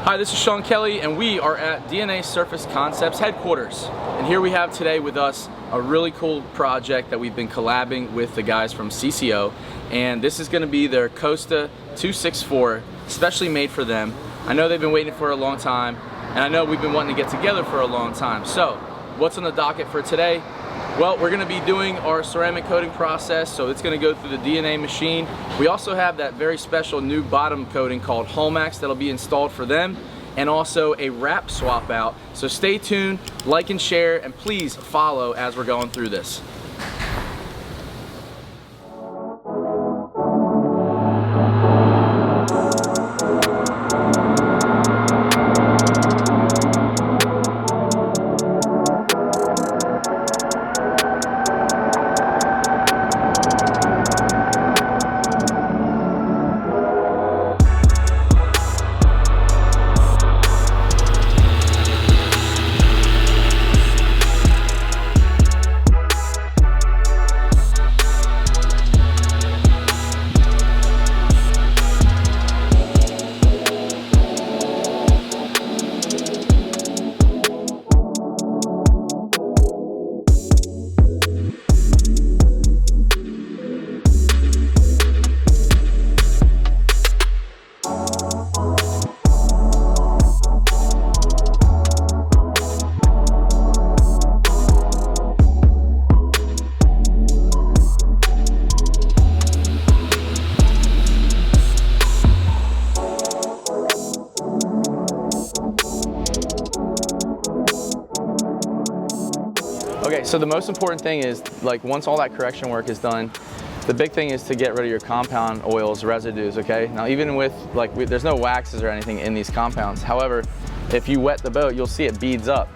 Hi, this is Sean Kelly, and we are at DNA Surface Concepts headquarters. And here we have today with us a really cool project that we've been collabing with the guys from CCO. And this is going to be their Costa 264, specially made for them. I know they've been waiting for a long time, and I know we've been wanting to get together for a long time. So, what's on the docket for today? Well, we're going to be doing our ceramic coating process, so it's going to go through the DNA machine. We also have that very special new bottom coating called Holmax that'll be installed for them, and also a wrap swap out. So stay tuned, like and share, and please follow as we're going through this. Okay, so the most important thing is, like, once all that correction work is done, the big thing is to get rid of your compound oils, residues, okay? Now, even with, like, there's no waxes or anything in these compounds. However, if you wet the boat, you'll see it beads up.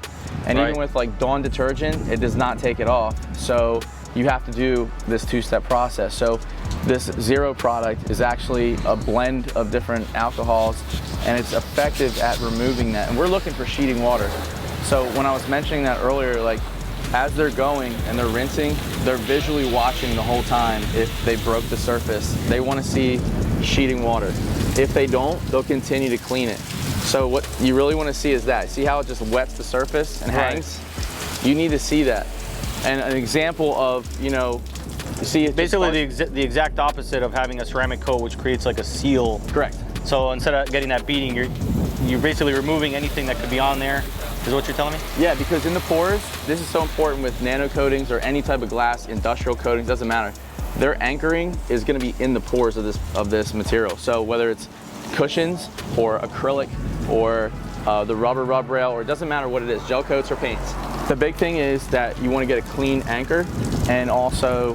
And even with, like, Dawn detergent, it does not take it off. So you have to do this two-step process. So this Zero product is actually a blend of different alcohols, and it's effective at removing that. And we're looking for sheeting water. So when I was mentioning that earlier, like, as they're going and they're rinsing, they're visually watching the whole time if they broke the surface. They want to see sheeting water. If they don't, they'll continue to clean it. So what you really want to see is that. See how it just wets the surface and hangs? You need to see that. And an example of, you know, you see it basically the exact opposite of having a ceramic coat, which creates like a seal. Correct. So instead of getting that beading, you're basically removing anything that could be on there. Is what you're telling me? Yeah, because in the pores, this is so important with nano coatings or any type of glass, industrial coatings, doesn't matter. Their anchoring is going to be in the pores of this material. So whether it's cushions or acrylic or the rubber rub rail, or it doesn't matter what it is, gel coats or paints. The big thing is that you want to get a clean anchor, and also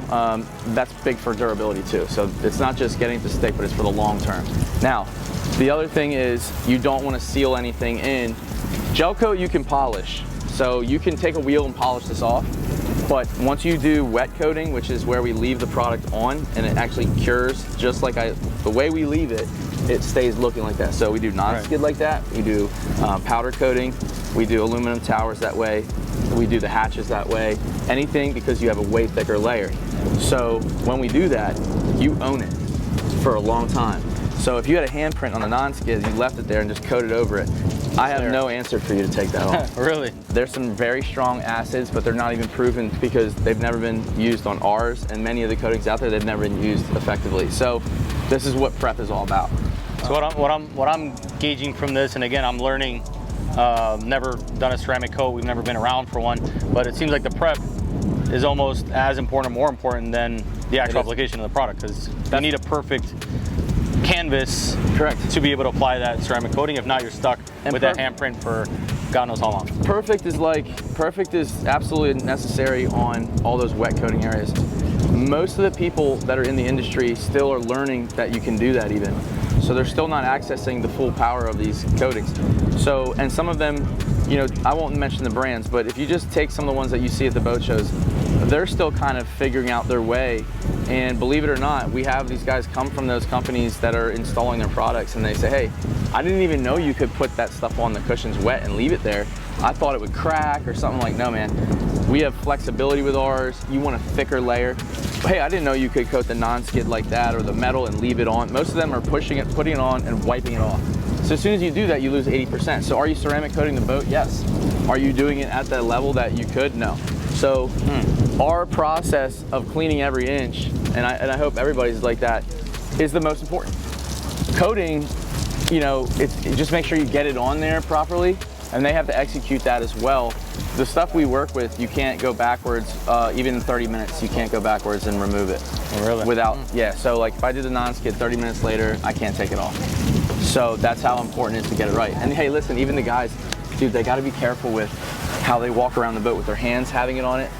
that's big for durability too. So it's not just getting it to stick, but it's for the long term. Now, the other thing is you don't want to seal anything in. Gel coat you can polish, so you can take a wheel and polish this off, but once you do wet coating, which is where we leave the product on and it actually cures just like the way we leave it, it stays looking like that. So we do non-skid like that, we do powder coating, we do aluminum towers that way, we do the hatches that way, anything, because you have a way thicker layer. So when we do that, you own it for a long time. So if you had a handprint on the non-skid, you left it there and just coated over it, I have no answer for you to take that off. Really? There's some very strong acids, but they're not even proven because they've never been used on ours, and many of the coatings out there, they've never been used effectively. So this is what prep is all about. So what I'm gauging from this, and again, I'm learning, never done a ceramic coat, we've never been around for one, but it seems like the prep is almost as important or more important than the actual application of the product, because you need a perfect canvas to be able to apply that ceramic coating. If not, you're stuck with that handprint for God knows how long. Perfect is absolutely necessary on all those wet coating areas. Most of the people that are in the industry still are learning that you can do that even. So they're still not accessing the full power of these coatings. So, and some of them, you know, I won't mention the brands, but if you just take some of the ones that you see at the boat shows, they're still kind of figuring out their way. And believe it or not, we have these guys come from those companies that are installing their products, and they say, hey, I didn't even know you could put that stuff on the cushions wet and leave it there. I thought it would crack or something. Like, no, man. We have flexibility with ours. You want a thicker layer. But hey, I didn't know you could coat the non-skid like that or the metal and leave it on. Most of them are pushing it, putting it on, and wiping it off. So as soon as you do that, you lose 80%. So are you ceramic coating the boat? Yes. Are you doing it at that level that you could? No. So our process of cleaning every inch, and I hope everybody's like that, is the most important. Coating, you know, it just make sure you get it on there properly, and they have to execute that as well. The stuff we work with, you can't go backwards, even in 30 minutes, you can't go backwards and remove it. Oh, really? Without, yeah, so like if I did the non-skid 30 minutes later, I can't take it off. So that's how important it is to get it right. And hey, listen, even the guys, dude, they gotta be careful with how they walk around the boat with their hands having it on it.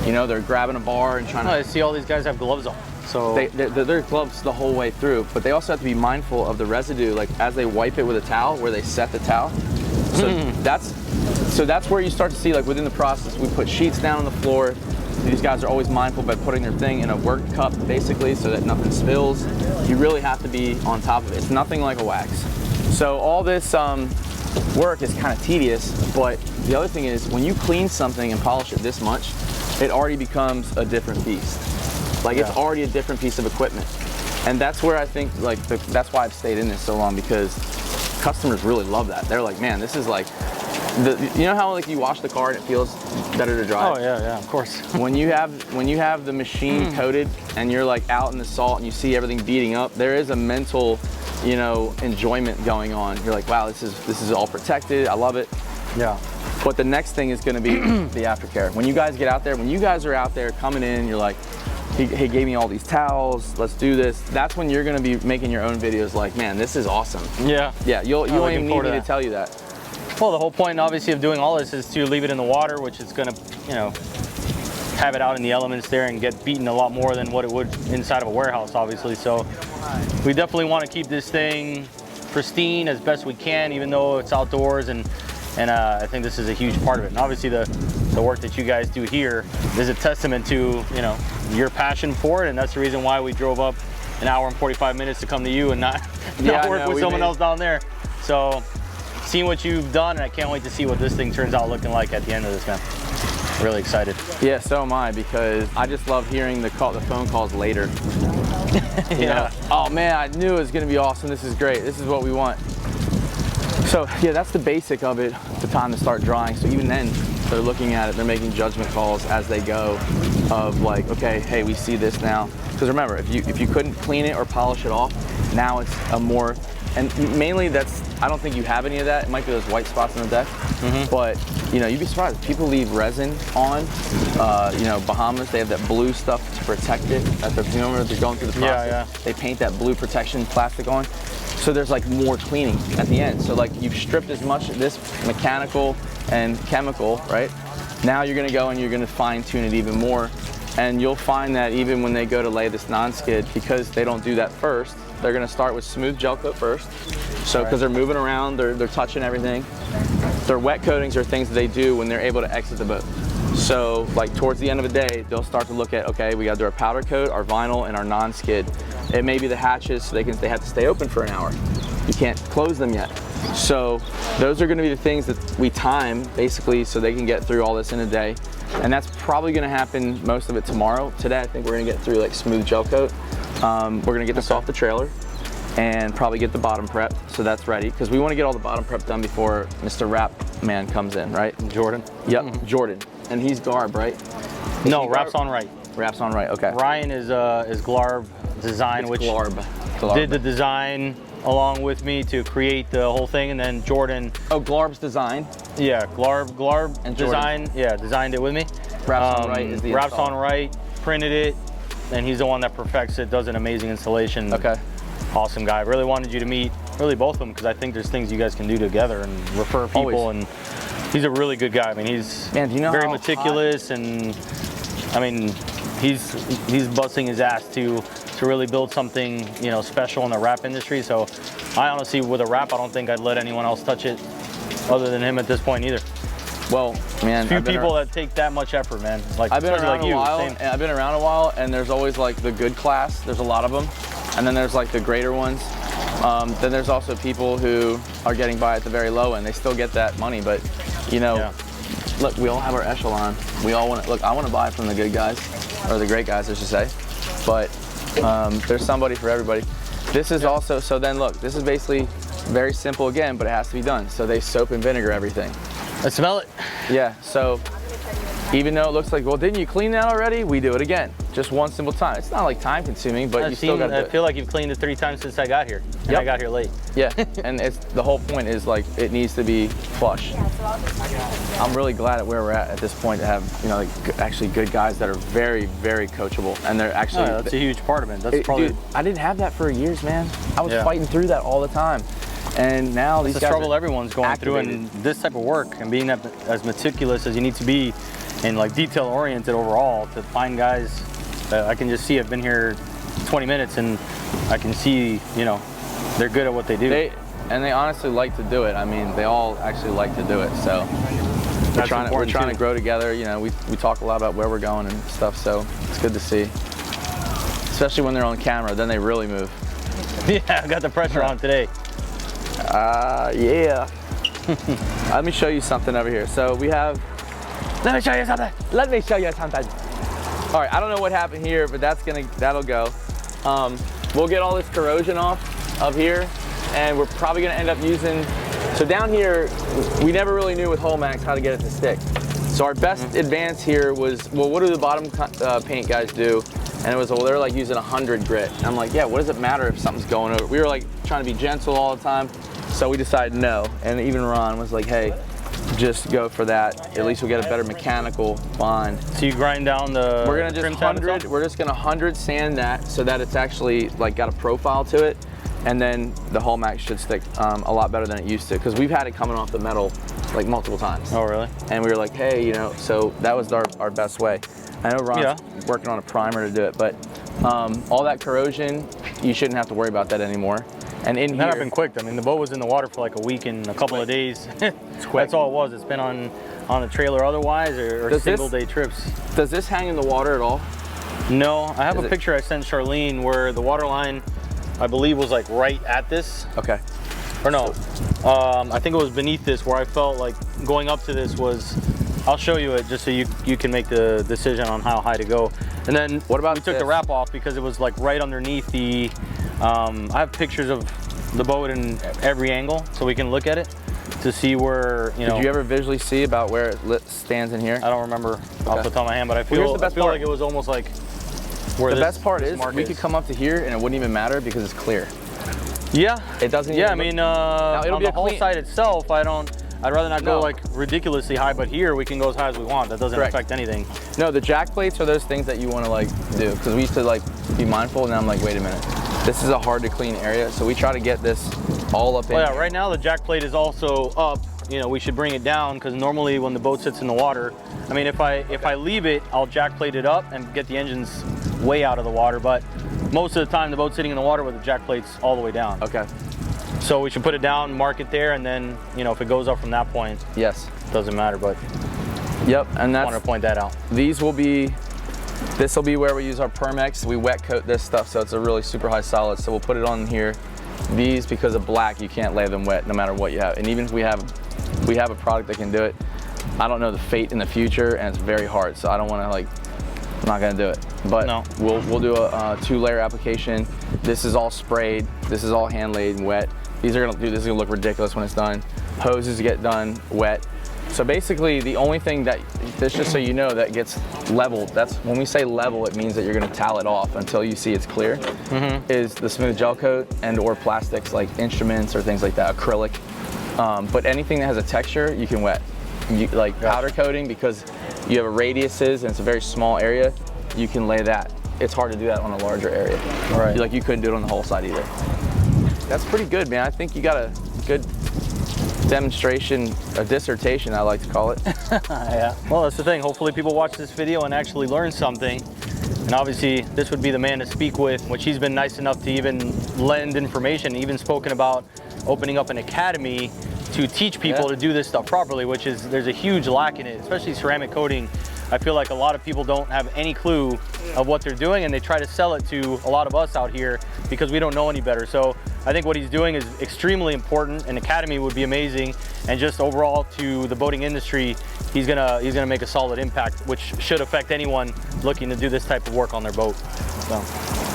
You know, they're grabbing a bar and trying to... I see all these guys have gloves on. So they're gloves the whole way through, but they also have to be mindful of the residue, like as they wipe it with a towel, where they set the towel. So that's where you start to see, like within the process, we put sheets down on the floor. These guys are always mindful by putting their thing in a work cup, basically, so that nothing spills. You really have to be on top of it. It's nothing like a wax. So all this work is kind of tedious, but the other thing is when you clean something and polish it this much, it already becomes a different beast. Like it's already a different piece of equipment. And that's where I think, like, that's why I've stayed in this so long, because customers really love that. They're like, man, this is like, you know how like you wash the car and it feels better to drive? Oh yeah, of course. when you have the machine coated and you're like out in the salt and you see everything beating up, there is a mental, you know, enjoyment going on. You're like, wow, this is all protected. I love it. Yeah. But the next thing is going to be the aftercare. When you guys get out there, when you guys are out there coming in, you're like, he gave me all these towels, let's do this. That's when you're going to be making your own videos like, man, this is awesome. Yeah. Yeah, you won't even need me to tell you that. Well, the whole point, obviously, of doing all this is to leave it in the water, which is going to, you know, have it out in the elements there and get beaten a lot more than what it would inside of a warehouse, obviously. So we definitely want to keep this thing pristine as best we can, even though it's outdoors, and I think this is a huge part of it. And obviously the work that you guys do here is a testament to, you know, your passion for it, and that's the reason why we drove up an hour and 45 minutes to come to you and not work with someone else down there. So seeing what you've done, and I can't wait to see what this thing turns out looking like at the end of this, man. Really excited. Yeah, so am I, because I just love hearing the phone calls later. You know, oh man, I knew it was gonna be awesome. This is great. This is what we want. So yeah, that's the basic of it, the time to start drying. So even then, they're looking at it, they're making judgment calls as they go of like, okay, hey, we see this now. Because remember, if you couldn't clean it or polish it off, now it's a more, and mainly I don't think you have any of that. It might be those white spots on the deck, but you know, you'd be surprised. People leave resin on. You know, Bahamas, they have that blue stuff to protect it. You know, they're going through the process. They paint that blue protection plastic on. So there's like more cleaning at the end. So like you've stripped as much of this mechanical and chemical, right? Now you're gonna go and you're gonna fine tune it even more. And you'll find that even when they go to lay this non-skid, because they don't do that first, they're gonna start with smooth gel coat first. So because they're moving around, they're touching everything. Their wet coatings are things that they do when they're able to exit the boat. So like towards the end of the day, they'll start to look at, okay, we gotta do our powder coat, our vinyl, and our non-skid. It may be the hatches, so they have to stay open for an hour. You can't close them yet. So those are gonna be the things that we time, basically, so they can get through all this in a day. And that's probably gonna happen, most of it tomorrow. Today, I think we're gonna get through like smooth gel coat. We're gonna get this off the trailer and probably get the bottom prep, so that's ready. Because we wanna get all the bottom prep done before Mr. Wrap Man comes in, right? Jordan? Yep, Jordan. And he's Garb, right? No, Wrap's on right. Wrap's on right, okay. Ryan is Glarb Design, It's which Glarb. did the design along with me to create the whole thing, and then Jordan. Oh, Glarb's design. Yeah, Glarb and design. Jordan. Yeah, designed it with me. Wraps on right is the Wraps install. on right, printed it, and he's the one that perfects it. Does an amazing installation. Okay. Awesome guy. Really wanted you to meet really both of them, because I think there's things you guys can do together and refer people. Always. And he's a really good guy. I mean, he's do you know very how meticulous, and I mean, he's busting his ass to really build something, you know, special in the wrap industry. So I honestly, with a wrap, I don't think I'd let anyone else touch it other than him at this point either. Well, man, Few people that take that much effort, man. Like, I've been around like you, a while. same. And I've been around a while, and there's always like the good class. There's a lot of them, and then there's like the greater ones. Then there's also people who are getting by at the very low end. They still get that money, but you know, look, we all have our echelon. We all want to look. I want to buy from the good guys, or the great guys, I should say. But there's somebody for everybody. This is also, so then look, this is basically very simple again, but it has to be done. So they soap and vinegar everything. I smell it. Yeah, so even though it looks like, well, didn't you clean that already? We do it again, just one simple time. It's not like time consuming, but you still got to do it. I feel like you've cleaned it 3 times since I got here, and I got here late. Yeah, and it's the whole point is like it needs to be flush. I'm really glad at where we're at this point to have, you know, like actually good guys that are very, very coachable, and they're actually. Oh, that's a huge part of it. That's probably. Dude, I didn't have that for years, man. I was fighting through that all the time, and now these guys. It's a struggle everyone's going activated. through, and this type of work and being as meticulous as you need to be, and like detail oriented overall to find guys that I can just see. I've been here 20 minutes, and I can see, you know, they're good at what they do. They honestly like to do it. I mean, they all actually like to do it. So we're trying to grow together. You know, we talk a lot about where we're going and stuff. So it's good to see, especially when they're on camera. Then they really move. Yeah, I got the pressure on today. Yeah. Let me show you something over here. So we have. Let me show you something. Let me show you something. All right, I don't know what happened here, but that'll go. We'll get all this corrosion off of here, and we're probably gonna end up using, so down here, we never really knew with Holmax how to get it to stick. So our best advance here was, well, what do the bottom paint guys do? And it was, well, they're like using 100 grit. And I'm like, yeah, what does it matter if something's going over? We were like trying to be gentle all the time. So we decided no. And even Ron was like, hey, just go for that. At least we'll get a better mechanical bond. So you grind down the We're gonna just 100. We're just gonna 100 sand that so that it's actually like got a profile to it, and then the Holmax should stick a lot better than it used to, because we've had it coming off the metal like multiple times. Oh really? And we were like, hey, you know, so that was our best way. I know Ron's working on a primer to do it, but all that corrosion, you shouldn't have to worry about that anymore. And in that happened quick. I mean, the boat was in the water for like a week and a couple of days. It's quick. That's all it was. It's been on the trailer otherwise, or single day trips. Does this hang in the water at all? No, I have a picture I sent Charlene where the water line, I believe, was like right at this. Okay. Or no, I think it was beneath this, where I felt like going up to this was, I'll show you it just so you can make the decision on how high to go. And then what about we took the wrap off because it was like right underneath the, I have pictures of the boat in every angle so we can look at it to see where, you know. Did you ever visually see about where it stands in here? I don't remember off the top of my hand, but I feel like it was almost like where the best part is we could come up to here and it wouldn't even matter because it's clear. Yeah. It doesn't even I mean, now, it'll on be the hull side itself, I'd rather not go like ridiculously high, but here we can go as high as we want. That doesn't affect anything. No, the jack plates are those things that you want to like do, because we used to like be mindful, and I'm like, wait a minute, this is a hard to clean area, so we try to get this all up in here. Right now the jack plate is also up. You know, we should bring it down, because normally when the boat sits in the water, I mean, if I leave it, I'll jack plate it up and get the engines way out of the water, but most of the time the boat's sitting in the water with the jack plates all the way down. Okay. So we should put it down, mark it there, and then, you know, if it goes up from that point, yes, it doesn't matter. But and that's, I want to point that out. This will be where we use our Permex. We wet coat this stuff, so it's a really super high solid. So we'll put it on here. These, because of black, you can't lay them wet no matter what you have. And even if we have a product that can do it, I don't know the fate in the future, and it's very hard. So I don't want to like. I'm not gonna do it, but no. We'll do a 2-layer application. This is all sprayed. This is all hand laid and wet. This is gonna look ridiculous when it's done. Hoses get done wet. So basically, the only thing that this, just so you know, that gets leveled. That's when we say level, it means that you're gonna towel it off until you see it's clear. Is the smooth gel coat and/or plastics like instruments or things like that, acrylic. But anything that has a texture, you can wet. Like powder coating, because you have radiuses and it's a very small area, you can lay that. It's hard to do that on a larger area. Right. Like you couldn't do it on the whole side either. That's pretty good, man. I think you got a good demonstration, a dissertation, I like to call it. Yeah. Well, that's the thing. Hopefully people watch this video and actually learn something. And obviously this would be the man to speak with, which he's been nice enough to even lend information, even spoken about opening up an academy to teach people to do this stuff properly, which is, there's a huge lack in it, especially ceramic coating. I feel like a lot of people don't have any clue of what they're doing, and they try to sell it to a lot of us out here because we don't know any better. So I think what he's doing is extremely important. An academy would be amazing, and just overall to the boating industry, he's gonna make a solid impact, which should affect anyone looking to do this type of work on their boat. So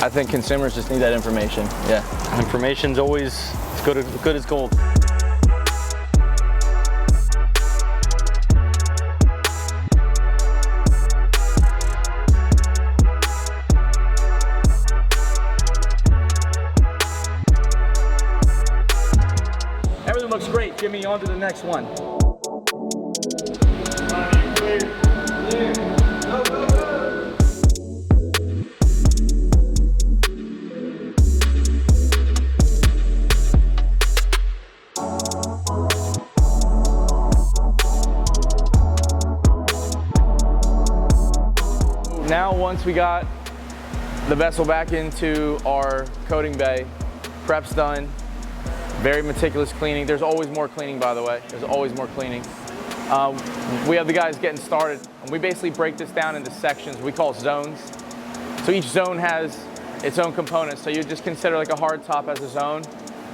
I think consumers just need that information. Yeah. Information's always good as gold. Everything looks great. Jimmy, on to the next one. Now, once we got the vessel back into our coating bay, prep's done, very meticulous cleaning. There's always more cleaning, by the way. There's always more cleaning. We have the guys getting started, and we basically break this down into sections we call zones. So each zone has its own components. So you just consider like a hard top as a zone,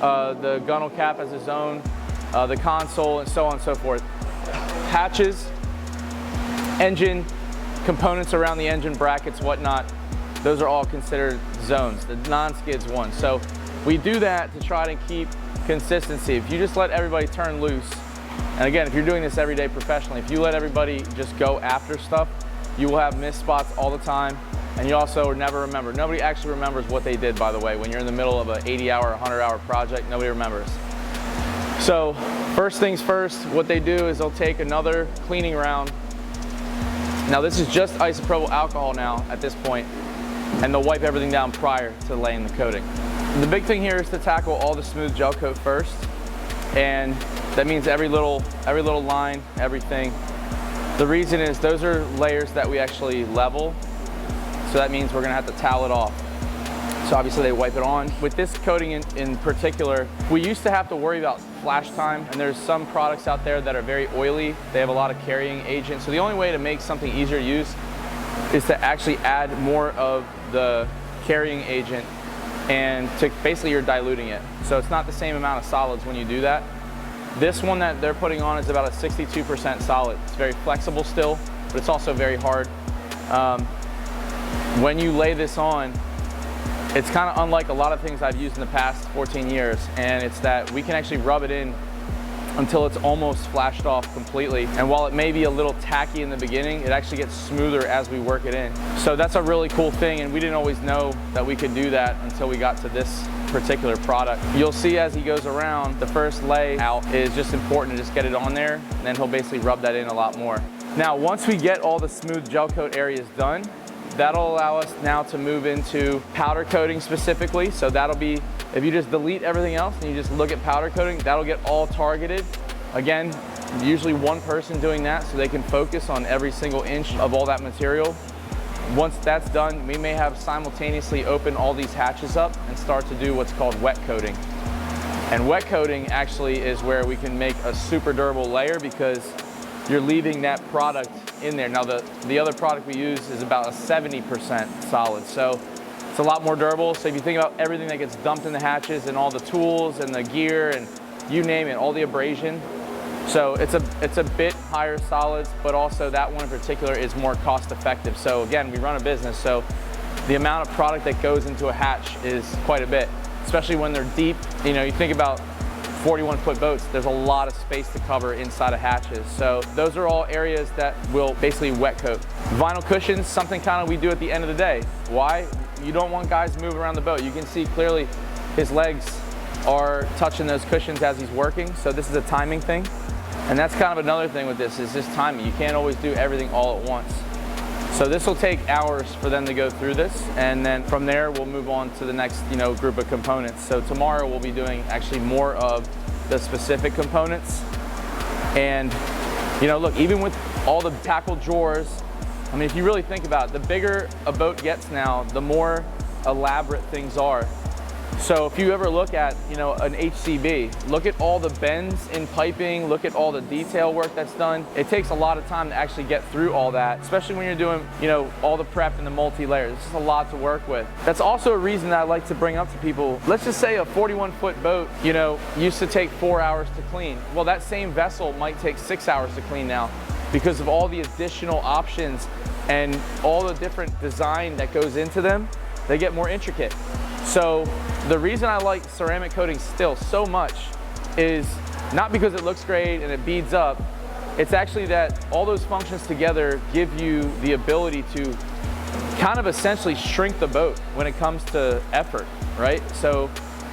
the gunnel cap as a zone, the console, and so on and so forth. Hatches, engine, components around the engine, brackets, whatnot, those are all considered zones, the non-skids one. So we do that to try to keep consistency. If you just let everybody turn loose, and again, if you're doing this every day professionally, if you let everybody just go after stuff, you will have missed spots all the time, and you also never remember. Nobody actually remembers what they did, by the way. When you're in the middle of an 80-hour, 100-hour project, nobody remembers. So first things first, what they do is they'll take another cleaning round. Now this is just isopropyl alcohol now at this point, and they'll wipe everything down prior to laying the coating. The big thing here is to tackle all the smooth gel coat first, and that means every little line, everything. The reason is those are layers that we actually level, so that means we're gonna have to towel it off. So obviously they wipe it on. With this coating in particular, we used to have to worry about flash time, and there's some products out there that are very oily. They have a lot of carrying agent. So the only way to make something easier to use is to actually add more of the carrying agent, and to basically you're diluting it. So it's not the same amount of solids when you do that. This one that they're putting on is about a 62% solid. It's very flexible still, but it's also very hard. When you lay this on, it's kind of unlike a lot of things I've used in the past 14 years, and it's that we can actually rub it in until it's almost flashed off completely. And while it may be a little tacky in the beginning, it actually gets smoother as we work it in. So that's a really cool thing, and we didn't always know that we could do that until we got to this particular product. You'll see as he goes around, the first layout is just important to just get it on there, and then he'll basically rub that in a lot more. Now, once we get all the smooth gel coat areas done, that'll allow us now to move into powder coating specifically. So that'll be, if you just delete everything else and you just look at powder coating, that'll get all targeted. Again, usually one person doing that so they can focus on every single inch of all that material. Once that's done, we may have simultaneously open all these hatches up and start to do what's called wet coating. And wet coating actually is where we can make a super durable layer because you're leaving that product in there. Now the other product we use is about a 70% solid, so it's a lot more durable. So if you think about everything that gets dumped in the hatches and all the tools and the gear and you name it, all the abrasion, so it's a bit higher solids, but also that one in particular is more cost effective. So again, we run a business, so the amount of product that goes into a hatch is quite a bit, especially when they're deep. You know, you think about 41-foot boats, there's a lot of space to cover inside of hatches. So those are all areas that will basically wet coat. Vinyl cushions, something kind of we do at the end of the day. Why? You don't want guys to move around the boat. You can see clearly his legs are touching those cushions as he's working. So this is a timing thing. And that's kind of another thing with this is just timing. You can't always do everything all at once. So this will take hours for them to go through this, and then from there we'll move on to the next, group of components. So tomorrow we'll be doing actually more of the specific components. And look, even with all the tackle drawers, I mean, if you really think about it, the bigger a boat gets now, the more elaborate things are. So if you ever look at, an HCB, look at all the bends in piping, look at all the detail work that's done. It takes a lot of time to actually get through all that, especially when you're doing, all the prep and the multi-layers. It's just a lot to work with. That's also a reason that I like to bring up to people. Let's just say a 41-foot boat, used to take 4 hours to clean. Well, that same vessel might take 6 hours to clean now because of all the additional options and all the different design that goes into them. They get more intricate. So the reason I like ceramic coating still so much is not because it looks great and it beads up. It's actually that all those functions together give you the ability to kind of essentially shrink the boat when it comes to effort, right? So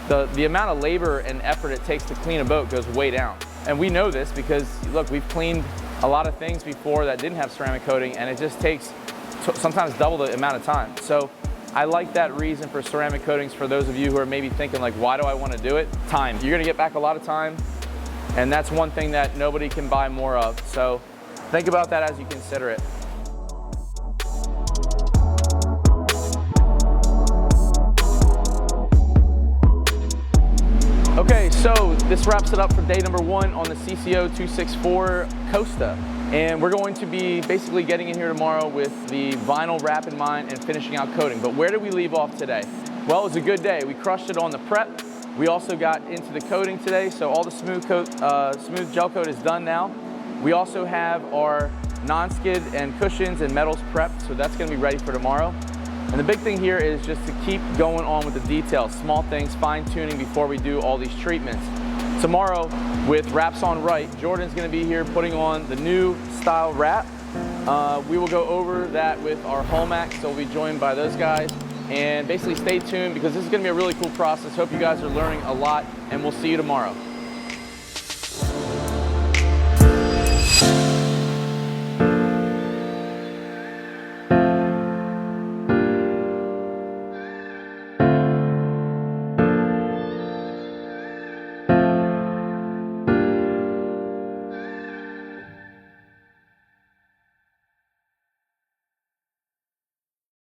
the amount of labor and effort it takes to clean a boat goes way down. And we know this because, look, we've cleaned a lot of things before that didn't have ceramic coating, and it just takes sometimes double the amount of time. So I like that reason for ceramic coatings. For those of you who are maybe thinking like, why do I want to do it? Time. You're gonna get back a lot of time, and that's one thing that nobody can buy more of. So think about that as you consider it. Okay, so this wraps it up for day number 1 on the CCO 264 Costa. And we're going to be basically getting in here tomorrow with the vinyl wrap in mind and finishing out coating. But where did we leave off today? Well, it was a good day. We crushed it on the prep. We also got into the coating today, so all the smooth gel coat is done now. We also have our non-skid and cushions and metals prepped, so that's gonna be ready for tomorrow. And the big thing here is just to keep going on with the details, small things, fine tuning before we do all these treatments. Tomorrow, with Wraps on Right, Jordan's gonna be here putting on the new style wrap. We will go over that with our Hallmax, so we'll be joined by those guys. And basically stay tuned because this is gonna be a really cool process. Hope you guys are learning a lot, and we'll see you tomorrow.